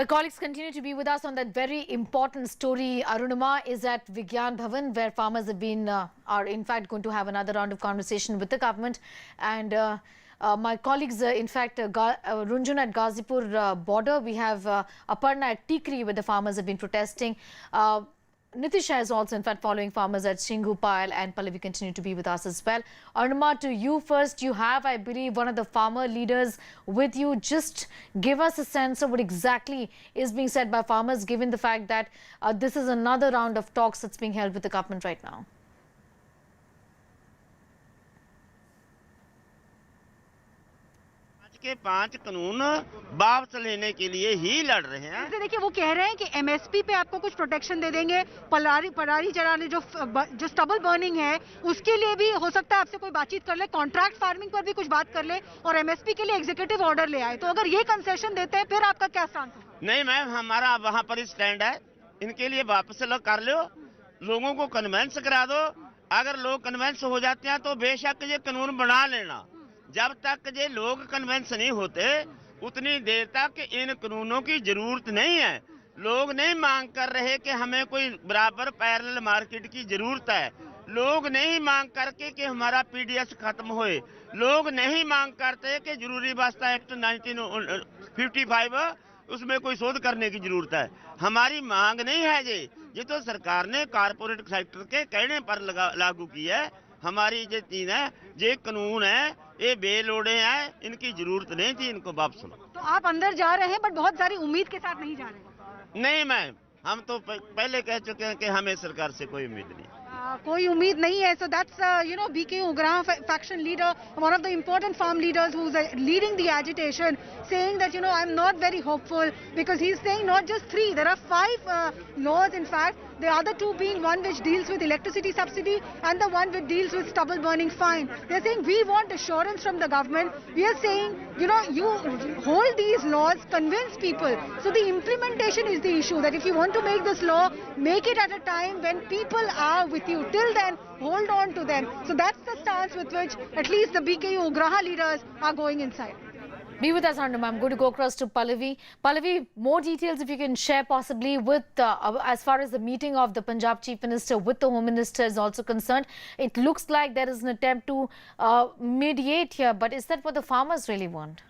Our colleagues continue to be with us on that very important story. Arunima is at Vigyan Bhavan, where farmers have been, are in fact going to have another round of conversation with the government. And my colleagues, Runjhun at Ghazipur border, we have Aparna at Tikri, where the farmers have been protesting. Nitisha is also, in fact, following farmers at Shingupal, and Pallavi continue to be with us as well. Arunima, to you first. You have, I believe, one of the farmer leaders with you. Just give us a sense of what exactly is being said by farmers, given the fact that this is another round of talks that's being held with the government right now. के 5 कानून वापस लेने के लिए ही लड़ रहे हैं। जैसे देखिए, वो कह रहे हैं कि एमएसपी पे आपको कुछ प्रोटेक्शन दे देंगे, पराली जलाने जो स्टबल बर्निंग है उसके लिए भी हो सकता है आपसे कोई बातचीत कर ले, कॉन्ट्रैक्ट फार्मिंग पर भी कुछ बात कर ले और एमएसपी के लिए एग्जीक्यूटिव ऑर्डर ले आए। तो अगर ये कंसेशन देते हैं फिर आपका क्या स्टैंड है? नहीं मैम, हमारा वहाँ पर स्टैंड है, इनके लिए वापस कर लो, लोगों को कन्वेंस करा दो। अगर लोग कन्वेंस हो जाते हैं तो बेशक ये कानून बना लेना। जब तक ये लोग कन्वेंस नहीं होते उतनी देर तक इन कानूनों की जरूरत नहीं है। लोग नहीं मांग कर रहे कि हमें कोई बराबर पैरेलल मार्केट की जरूरत है। लोग नहीं मांग करके कि हमारा पीडीएस खत्म होए। लोग नहीं मांग करते कि जरूरी वास्ता एक्ट 1955 उसमें कोई शोध करने की जरूरत है। हमारी मांग नहीं है ये तो सरकार ने कारपोरेट सेक्टर के कहने पर लागू की है। हमारी जो चीज है, ये कानून है, ये बेलोड़े हैं, इनकी जरूरत नहीं थी, इनको वापस लो। तो आप अंदर जा रहे हैं बट बहुत सारी उम्मीद के साथ नहीं जा रहे? नहीं मैम, हम तो पहले कह चुके हैं कि हमें सरकार से कोई उम्मीद नहीं। कोई उम्मीद नहीं है. So that's BK Ugra, faction leader, one of the important farm leaders who's leading the agitation, saying that I'm not very hopeful, because he's saying not just 3, there are 5 laws in fact. The other 2 being one which deals with electricity subsidy and the one which deals with stubble burning fine. They're saying we want assurance from the government. We are saying, you hold these laws, convince people. So the implementation is the issue, that if you want to make this law, make it at a time when people are with you. Till then, hold on to them. So that's the stance with which at least the BKU Ugraha leaders are going inside. Be with us, Arunima. I'm going to go across to Pallavi. Pallavi, more details if you can share possibly with, as far as the meeting of the Punjab Chief Minister with the Home Minister is also concerned. It looks like there is an attempt to mediate here, but is that what the farmers really want?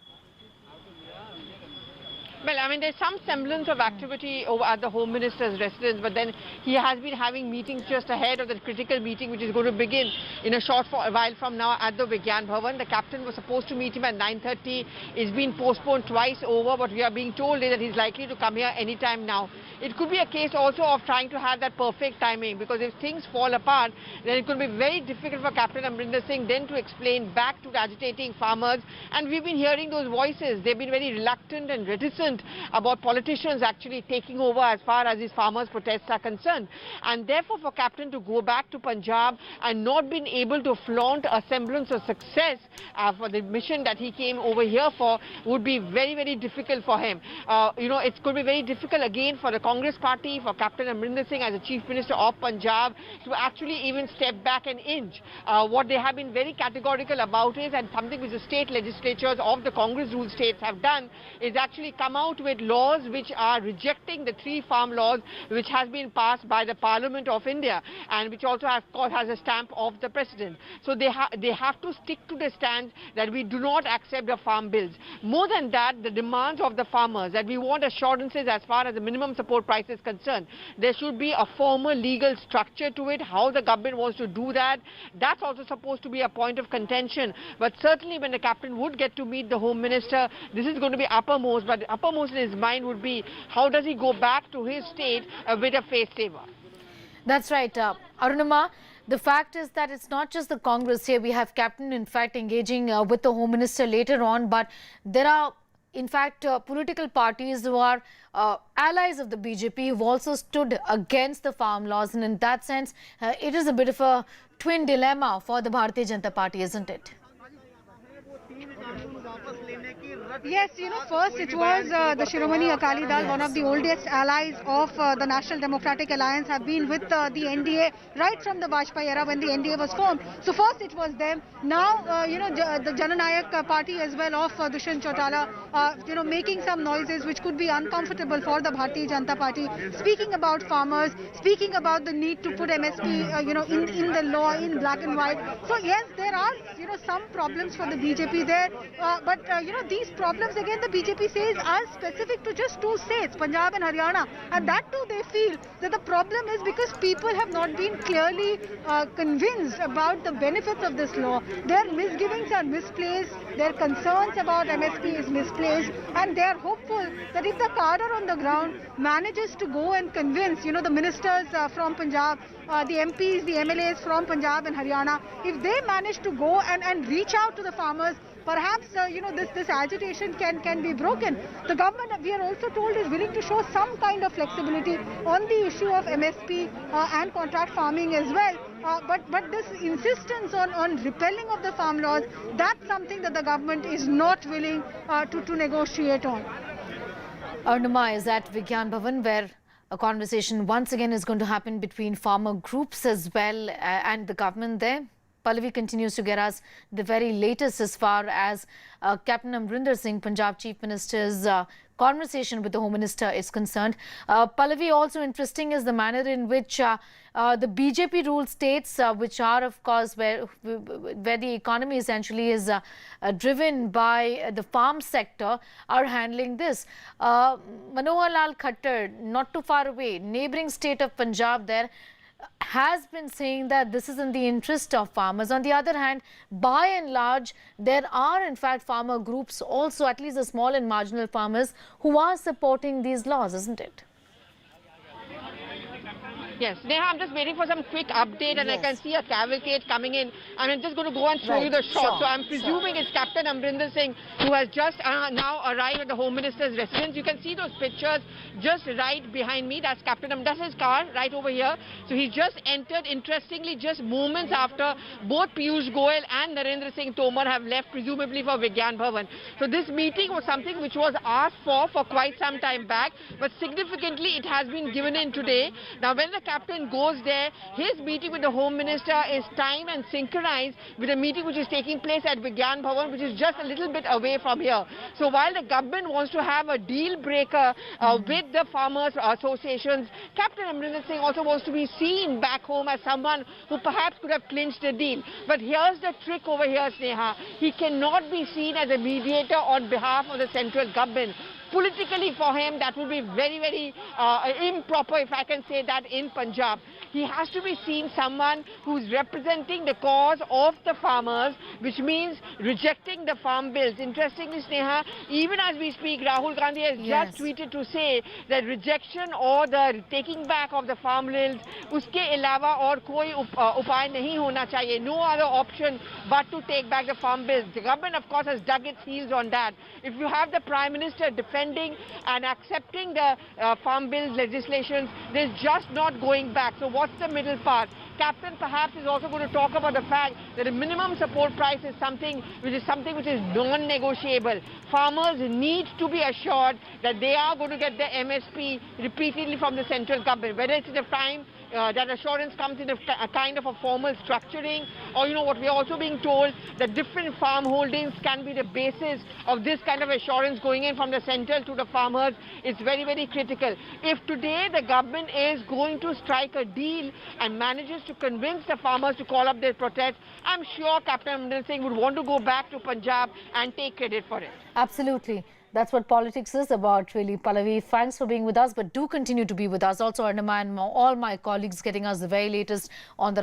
Well, I mean, there's some semblance of activity over at the Home Minister's residence, but then he has been having meetings just ahead of the critical meeting, which is going to begin in a short while from now at the Vigyan Bhavan. The captain was supposed to meet him at 9:30. It's been postponed twice over, but we are being told that he's likely to come here anytime now. It could be a case also of trying to have that perfect timing, because if things fall apart, then it could be very difficult for Captain Amrinder Singh then to explain back to the agitating farmers. And we've been hearing those voices. They've been very reluctant and reticent about politicians actually taking over as far as these farmers' protests are concerned. And therefore, for Captain to go back to Punjab and not been able to flaunt a semblance of success for the mission that he came over here for would be very, very difficult for him. It's going to be very difficult again for the Congress party, for Captain Amrinder Singh as the Chief Minister of Punjab, to actually even step back an inch. What they have been very categorical about is, and something which the state legislatures of the Congress ruled states have done, is actually come out with laws which are rejecting the 3 farm laws which has been passed by the Parliament of India, and which also has a stamp of the President. So they have to stick to the stance that we do not accept the farm bills. More than that, the demands of the farmers, that we want assurances as far as the minimum support price is concerned. There should be a formal legal structure to it. How the government wants to do that, that's also supposed to be a point of contention. But certainly when the captain would get to meet the Home Minister, this is going to be uppermost. But uppermost in his mind would be, how does he go back to his state with a face saver? That's right. Arunima, the fact is that it's not just the Congress here. We have Captain, in fact, engaging with the Home Minister later on. But there are, in fact, political parties who are allies of the BJP who've also stood against the farm laws. And in that sense, it is a bit of a twin dilemma for the Bharatiya Janata Party, isn't it? Yes, first it was the Shiromani Akali Dal, one of the oldest allies of the National Democratic Alliance, have been with the NDA right from the Vajpayee era when the NDA was formed. So first it was them. Now, the Jananayak party as well of Dushyant Chautala, making some noises which could be uncomfortable for the Bharatiya Janata Party, speaking about farmers, speaking about the need to put MSP, in the law, in black and white. So yes, there are, some problems for the BJP there, but these problems again the BJP says are specific to just two states, Punjab and Haryana, and that too they feel that the problem is because people have not been clearly convinced about the benefits of this law. Their misgivings are misplaced, their concerns about MSP is misplaced, and they are hopeful that if the cadre on the ground manages to go and convince, the ministers from Punjab, the MPs, the MLAs from Punjab and Haryana, if they manage to go and reach out to the farmers, perhaps this agitation can be broken. The government, we are also told, is willing to show some kind of flexibility on the issue of MSP and contract farming as well. But this insistence on repealing of the farm laws, that's something that the government is not willing to negotiate on. Arunima is at Vigyan Bhavan, where a conversation once again is going to happen between farmer groups as well and the government there. Pallavi continues to get us the very latest as far as Captain Amrinder Singh, Punjab Chief Minister's conversation with the Home Minister is concerned. Pallavi, also interesting is the manner in which the BJP ruled states, which are of course where the economy essentially is driven by the farm sector, are handling this. Manohar Lal Khattar, not too far away, neighbouring state of Punjab there, has been saying that this is in the interest of farmers. On the other hand, by and large, there are in fact farmer groups also, at least the small and marginal farmers, who are supporting these laws, isn't it? Yes, Neha, I'm just waiting for some quick update, and Yes. I can see a cavalcade coming in, and I'm just going to go and show you the shot. So I'm presuming it's Captain Amrinder Singh, who has just now arrived at the Home Minister's residence. You can see those pictures just right behind me. That's Captain Amrinder. That's his car right over here. So he just entered, interestingly, just moments after both Piyush Goyal and Narendra Singh Tomar have left, presumably for Vigyan Bhavan. So this meeting was something which was asked for quite some time back, but significantly it has been given in today. Now, when the Captain goes there, his meeting with the Home Minister is timed and synchronized with a meeting which is taking place at Vigyan Bhavan, which is just a little bit away from here. So while the government wants to have a deal breaker with the farmers associations, Captain Amrinder Singh also wants to be seen back home as someone who perhaps could have clinched a deal. But here's the trick over here, Sneha. He cannot be seen as a mediator on behalf of the central government. Politically for him, that would be very, very improper, if I can say that, in Punjab. He has to be seen someone who's representing the cause of the farmers, which means rejecting the farm bills. Interestingly, Sneha, even as we speak, Rahul Gandhi has just tweeted to say that rejection or the taking back of the farm bills, uske ilawa aur koi upay nahi hona chahiye. No other option but to take back the farm bills. The government, of course, has dug its heels on that. If you have the Prime Minister defending and accepting the farm bills legislation, there's just not going back. So what's the middle part? Captain perhaps is also going to talk about the fact that a minimum support price is something which is non-negotiable. Farmers need to be assured that they are going to get the MSP repeatedly from the central government, whether it's in the time that assurance comes in a kind of a formal structuring, or what we are also being told, that different farm holdings can be the basis of this kind of assurance going in from the central to the farmers. It's very, very critical. If today the government is going to strike a deal and manages to convince the farmers to call up their protest, I'm sure Captain Amrinder Singh would want to go back to Punjab and take credit for it. Absolutely. That's what politics is about, really. Pallavi, thanks for being with us, but do continue to be with us. Also, Arunima and all my colleagues getting us the very latest on the